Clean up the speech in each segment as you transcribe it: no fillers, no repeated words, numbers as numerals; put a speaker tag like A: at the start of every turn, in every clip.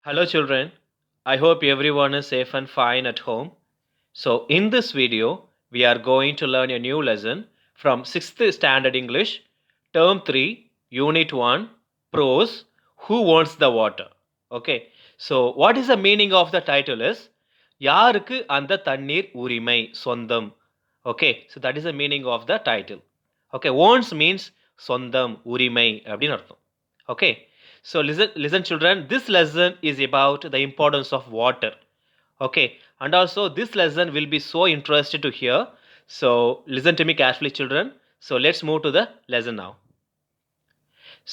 A: Hello children, I hope everyone is safe and fine at home. So in this video, we are going to learn a new lesson from 6th Standard English, Term 3, Unit 1, Prose, Who Wants the Water? Okay, so what is the meaning of the title is, யாருக்கு அந்த தண்ணீர் உரிமை சொந்தம். Okay, so that is the meaning of the title. Okay, wants means சொந்தம் உரிமை அப்படின்னு அர்த்தம். Okay, so listen children, this lesson is about the importance of water. Okay, and also this lesson will be so interested to hear. So listen to me carefully children. So let's move to the lesson now.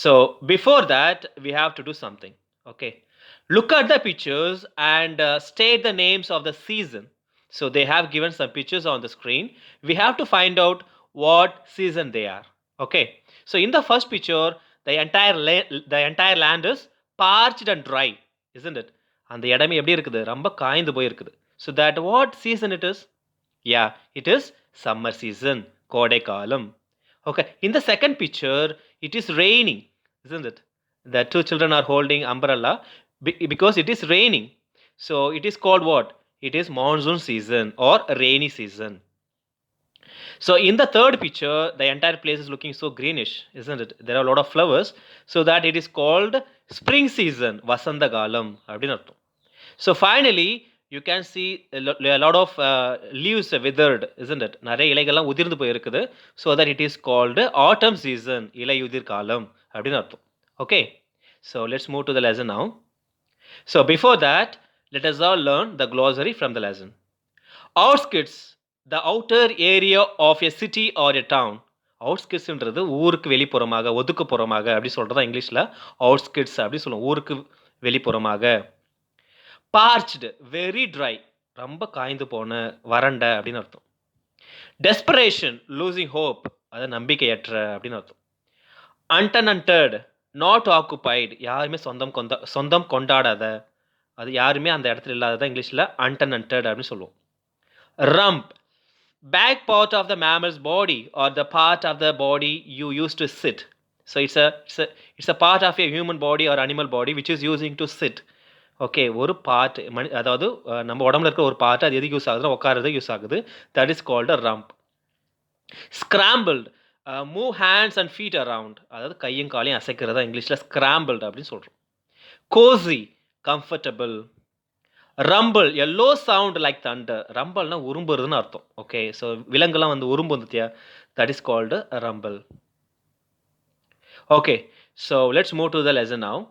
A: So before that we have to do something. Okay, look at the pictures and state the names of the season. So they have given some pictures on the screen. We have to find out what season they are. Okay, so in the first picture the entire land is parched and dry, isn't it? அந்த இடமே எப்படி இருக்குது, ரொம்ப காய்ந்து போயிருக்குது. So that what season it is? Yeah, it is summer season, கோடை காலம். Okay, in the second picture it is raining, isn't it? The two children are holding umbrella because it is raining. So it is called what? It is monsoon season or rainy season. So in the third picture the entire place is looking so greenish, isn't it? There are a lot of flowers, so that it is called spring season, vasanta kalam அப்படினு அர்த்தம். So finally you can see a lot of leaves withered, isn't it? நிறைய இலைகள்லாம் உதிர்ந்து போயிருக்குது. So that it is called autumn season, இலையுதிர் காலம் அப்படினு அர்த்தம். Okay, so let's move to the lesson now. So before that let us all learn the glossary from the lesson. Outskirts, the outer area of a city or a town. அவுட்ஸ்கிட்ஸ்ன்றது ஊருக்கு வெளிப்புறமாக, ஒதுக்குப்புறமாக அப்படி சொல்கிறதா இங்கிலீஷில் அவுட்ஸ்கிட்ஸ் அப்படி சொல்லுவோம், ஊருக்கு வெளிப்புறமாக. பார்ச்டு, வெரி ட்ரை, ரொம்ப காய்ந்து போன, வறண்ட அப்படின்னு அர்த்தம். டெஸ்பரேஷன், லூசிங் ஹோப், அது நம்பிக்கையற்ற அப்படின்னு அர்த்தம். அன்டனன்டட், நாட் ஆக்குபைடு, யாருமே சொந்தம் கொண்டாடாத, அது யாருமே அந்த இடத்துல இல்லாததான் இங்கிலீஷில் அன்டனன்டட் அப்படின்னு சொல்லுவோம். Rump, back part of the mammal's body or the part of the body you use to sit. So it's a part of a human body or animal body which is using to sit. Okay, ஒரு part அதாவது நம்ம உடம்புல இருக்கிற ஒரு part, அது எதுக்கு use ஆகுதுன்னா உட்காரது யூஸ் ஆகுது. That is called a rump. Scrambled, move hands and feet around, அதாவது கையும் காலையும் அசைக்கிறதா இங்கிலீஷில் ஸ்கிராம்பிள்டு அப்படின்னு சொல்கிறோம். Cosy, comfortable. Rumble, a low sound like thunder. ரம்பிள்னா உரும்புறதுன்னு அர்த்தம். ஓகே, ஸோ விலங்குலாம் வந்து உரும்பு வந்துட்டியா, that is called rumble. Okay, so let's move to the lesson now.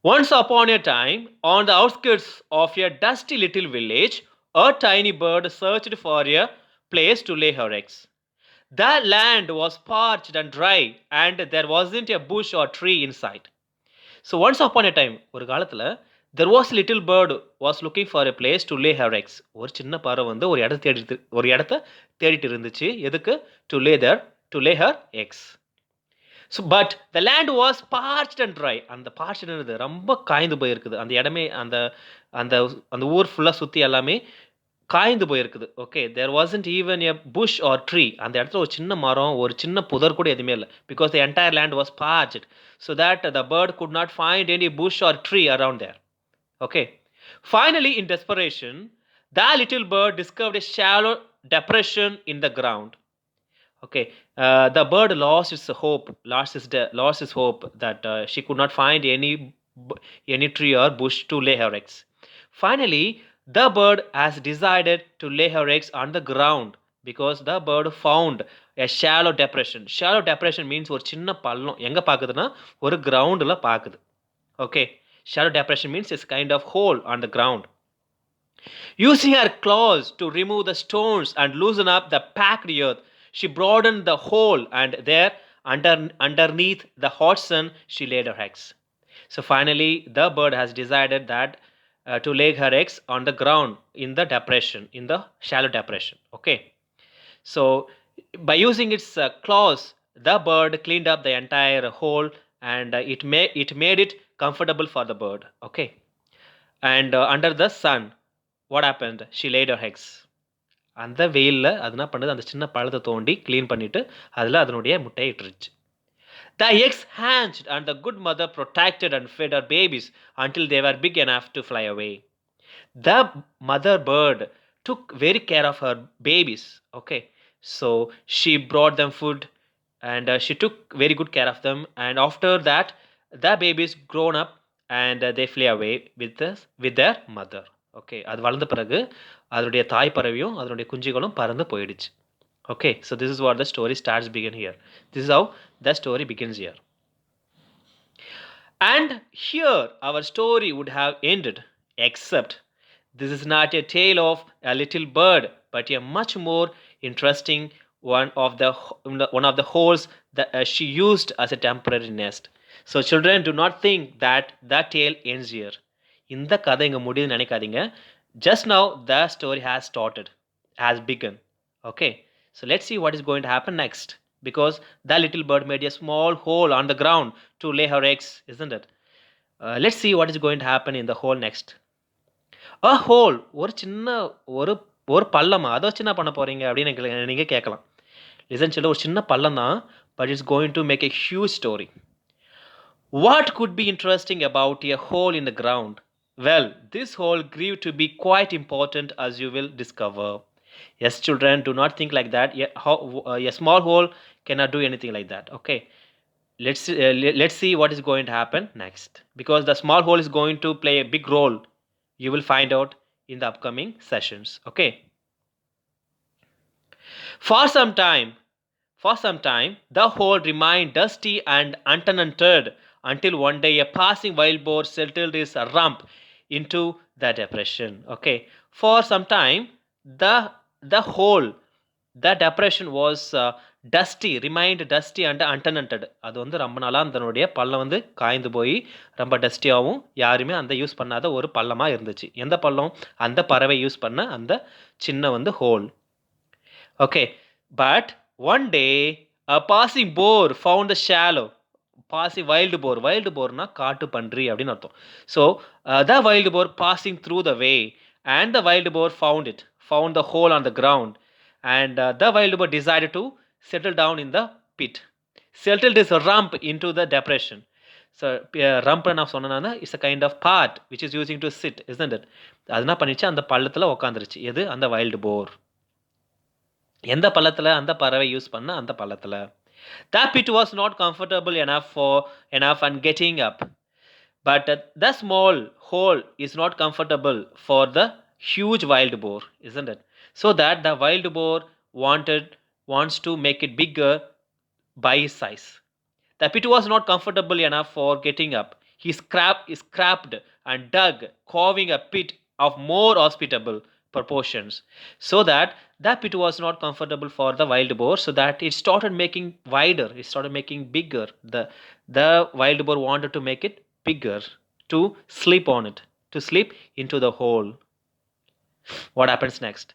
A: Once upon a time, on the outskirts of a dusty little village, a tiny bird searched for a place to lay her eggs. The land was parched and dry, and there wasn't a bush or tree in sight. So once upon a time, ஒரு காலத்தில் there was a little bird was looking for a place to lay her eggs. ஒரு சின்ன பறவை வந்து ஒரு இடத்த தேடிட்டு இருந்துச்சு. எதுக்கு? to lay her eggs. So but the land was parched and dry. அந்த parched என்னது, ரொம்ப காய்ந்து போயிருக்குது. அந்த இடமே அந்த அந்த அந்த ஊர் ஃபுல்லாக சுற்றி எல்லாமே காய்ந்து போயிருக்குது. Okay, there wasn't even a bush or tree. அந்த இடத்துல ஒரு சின்ன மரம், ஒரு சின்ன புதர் கூட எதுவுமே இல்லை. Because the entire land was parched, so that the bird could not find any bush or tree around there. Okay, finally in desperation the little bird discovered a shallow depression in the ground. Okay, the bird lost its hope that she could not find any tree or bush to lay her eggs. Finally the bird has decided to lay her eggs on the ground because the bird found a shallow depression. Shallow depression means ஒரு சின்ன பள்ளம். எங்க பாக்குதுன்னா ஒரு கிரவுண்ட்ல பாக்குது. Okay, shallow depression means it's kind of hole on the ground. Using her claws to remove the stones and loosen up the packed earth, she broadened the hole, and there underneath the hot sun she laid her eggs. So finally the bird has decided that to lay her eggs on the ground in the depression, in the shallow depression. Okay, so by using its claws the bird cleaned up the entire hole, and it made it comfortable for the bird. Okay, and under the sun what happened? She laid her eggs. அந்த வெயிலில் அது என்ன பண்ணுது, அந்த சின்ன பழத்தை தோண்டி clean பண்ணிவிட்டு அதில் அதனுடைய முட்டையை இட்டுருச்சு. The eggs hatched, and the good mother protected and fed her babies until they were big enough to fly away. The mother bird took very care of her babies. Okay, so she brought them food, and she took very good care of them. And after that, the babies grown up, and they fly away with their mother. Okay, அது வளர்ந்த பிறகு அதனுடைய தாய் பறவையும் அதனுடைய குஞ்சுகளும் பறந்து போயிடுச்சு. Okay, so this is what the story starts begin here. This is how the story begins here. And here our story would have ended, except this is not a tale of a little bird, but a much more interesting one of the holes that she used as a temporary nest. So children, do not think that the tale ends here. இந்த கதை இங்க முடியுதுன்னு நினைக்காதீங்க. Just now the story has started, has begun. Okay, so let's see what is going to happen next. Because the little bird made a small hole on the ground to lay her eggs, isn't it? Let's see what is going to happen in the hole next. A hole, ஒரு சின்ன ஒரு ஒரு பள்ளமா, அதை வச்சு என்ன பண்ண போறீங்க அப்படின்னு நீங்க கேட்கலாம். லிசன் சொல்ல ஒரு சின்ன பள்ளம் தான், but it's going to make a huge story. What could be interesting about a hole in the ground? Well, this hole grew to be quite important, as you will discover. Yes, children, do not think like that. A small hole cannot do anything like that. Okay, let's see what is going to happen next, because the small hole is going to play a big role. You will find out in the upcoming sessions. Okay, for some time the hole remained dusty and untenanted until one day a passing wild boar settled his rump into the depression. Okay, for some time the hole, the depression was remained dusty and untenanted. அது வந்து ரொம்ப நாளா அதனுடைய பள்ளம் வந்து காய்ந்து போய் ரொம்ப டஸ்டியாகவும் யாருமே அந்த யூஸ் பண்ணாத ஒரு பள்ளமாக இருந்துச்சு. எந்த பள்ளம்? அந்த பறவை யூஸ் பண்ண அந்த சின்ன வந்து whole. Okay, but one day a passing boar found the shallow. Passing wild boarனா காட்டு பன்றி அப்படின்னு அர்த்தம். So the wild boar passing through the way, and the wild boar found the hole on the ground, and the wild boar decided to settle down in the pit, settled his rump into the depression. So rump நான் சொன்னேன்னா it's a kind of part which is using to sit, isn't it? அது என்ன பண்ணிச்சு, அந்த பள்ளத்தில் உட்காந்துருச்சு. எது? அந்த wild போர். எந்த பள்ளத்தில்? அந்த பறவை யூஸ் பண்ண அந்த பள்ளத்தில். That pit was not comfortable enough and getting up. But the small hole is not comfortable for the huge wild boar, isn't it? So that the wild boar wants to make it bigger by his size. The pit was not comfortable enough for getting up. He scrapped and dug, carving a pit of more hospitable proportions, so that the pit was not comfortable for the wild boar, so that it started making wider, it started making bigger. The wild boar wanted to make it bigger, to sleep on it, to sleep into the hole. What happens next?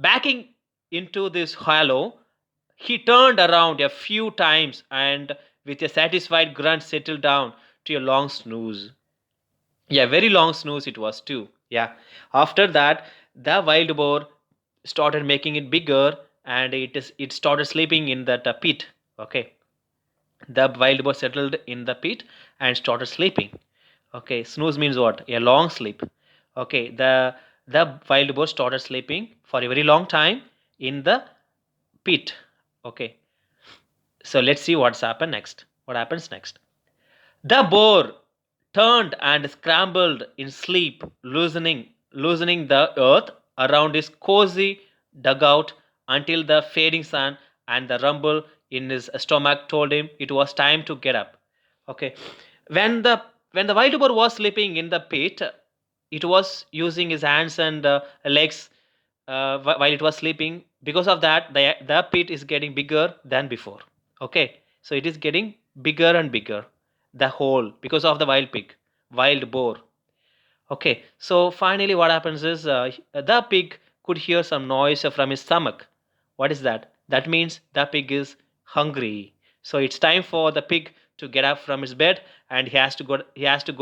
A: Backing into this hollow, he turned around a few times and with a satisfied grunt settled down to a long snooze. Yeah, very long snooze it was too. Yeah, after that the wild boar started making it bigger, and it started sleeping in that pit. Okay, the wild boar settled in the pit and started sleeping. Okay, snooze means what? A long sleep. Okay, the wild boar started sleeping for a very long time in the pit. Okay, so let's see what happens next. The boar turned and scrambled in sleep, loosening the earth around his cozy dugout until the fading sun and the rumble in his stomach told him it was time to get up. Okay, when the wild boar was sleeping in the pit, it was using his hands and legs while it was sleeping. Because of that, the pit is getting bigger than before. Okay, so it is getting bigger and bigger, the hole, because of the wild boar. Okay, so finally what happens is the pig could hear some noise from his stomach. What is that? That means the pig is hungry. So it's time for the pig to get up from his bed, and he has to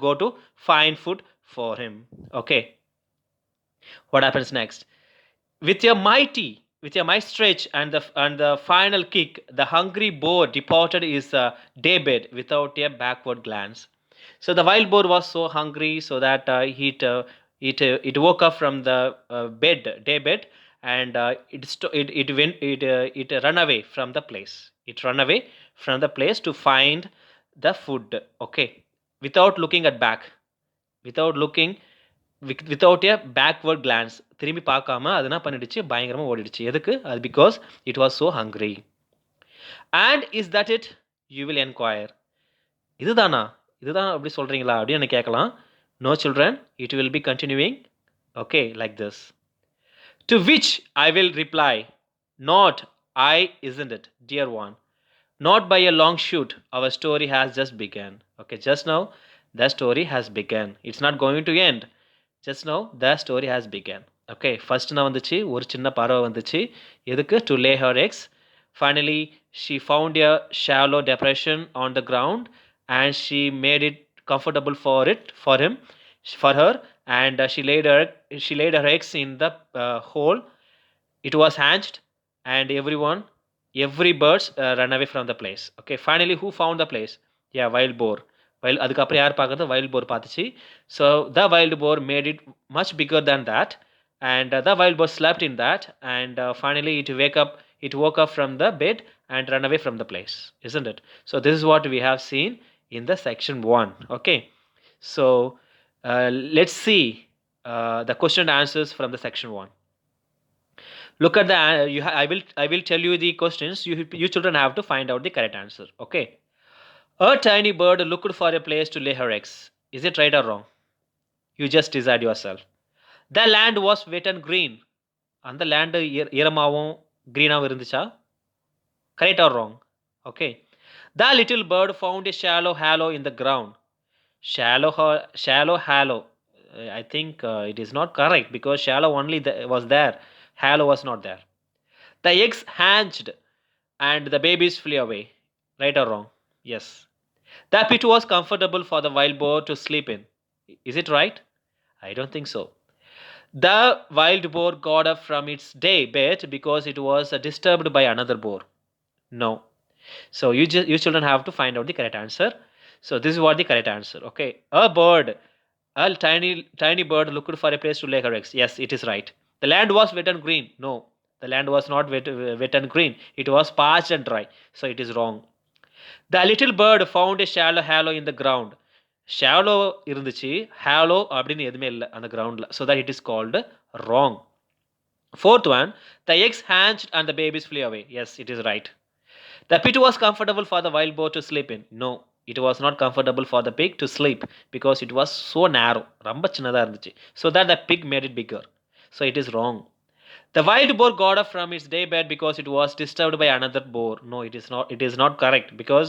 A: go to find food for him. Okay, what happens next? With a mighty with a mighty stretch and the final kick, the hungry boar departed his daybed without a backward glance. So the wild boar was so hungry, so that it woke up from the daybed, and it run away from the place. It run away from the place to find the food. Okay, without looking at back, without looking without a backward glance, திரும்பி பார்க்காம அது என்ன பண்ணிடுச்சு, பயங்கரமாக ஓடிடுச்சு. எதுக்கு? அது because it was so hungry. And is that it, you will enquire. இதுதானா, இதுதான் அப்படி சொல்கிறீங்களா அப்படின்னு எனக்கு கேட்கலாம். No children, it will be continuing. Okay, like this. To which I will reply, not I isn't it, dear one. Not by a long shoot, our story has just begun. Okay, just now the story has begun. It's not going to end. Just now the story has begun. Okay, first நான் வந்துச்சு, ஒரு சின்ன பறவை வந்துச்சு. எதுக்கு? To lay her eggs. Finally she found a shallow depression on the ground and she made it comfortable for her, and she laid her eggs in the hole. It was hatched, and every birds run away from the place. Okay, finally who found the place? Yeah, wild boar. அதுக்கப்புறம் யார் பார்க்குறது? Wild boar பார்த்துச்சு. So the wild boar made it much bigger than that, and the wild boar slept in that, and finally it woke up from the bed and ran away from the place, isn't it? So this is what we have seen in the section 1. Okay, so let's see the question and answers from the section 1. Look at the I will tell you the questions. You children have to find out the correct answer. Okay. A tiny bird looked for a place to lay her eggs. Is it right or wrong? You just decide yourself. The land was wet and green. And the land ஈரமாவும் greenாவும் இருந்துச்சா? Correct or wrong? Okay. The little bird found a shallow hollow in the ground. Shallow hollow. I think it is not correct, because shallow only was there. Hollow was not there. The eggs hatched and the babies flew away. Right or wrong? Yes. The pit was comfortable for the wild boar to sleep in. Is it right? I don't think so. The wild boar got up from its day bed because it was disturbed by another boar. No. So you children have to find out the correct answer. So this is what the correct answer. Okay. A tiny bird looked for a place to lay her eggs. Yes, it is right. The land was wet and green. No, the land was not wet and green. It was parched and dry. So it is wrong. The little bird found a shallow hollow in the ground. Shallow இருந்துச்சு, hollow அப்படின்னு எதுவுமே இல்லை அந்த கிரவுண்டில். So that it is called wrong. Fourth one, the eggs hatched and the babies flew away. Yes, it is right. The pit was comfortable for the wild boar to sleep in. No, it was not comfortable for the pig to sleep because it was so narrow. ரொம்ப சின்னதாக இருந்துச்சு. So that the pig made it bigger. So it is wrong. The wild boar got up from its day bed because it was disturbed by another boar. No, it is not. It is not correct, because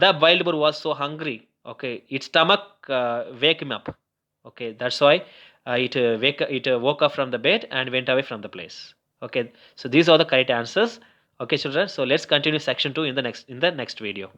A: the wild boar was so hungry. Okay, its stomach wake him up. Okay, that's why it woke up from the bed and went away from the place. Okay, so these are the correct answers. Okay, children. So let's continue section 2 in the next video.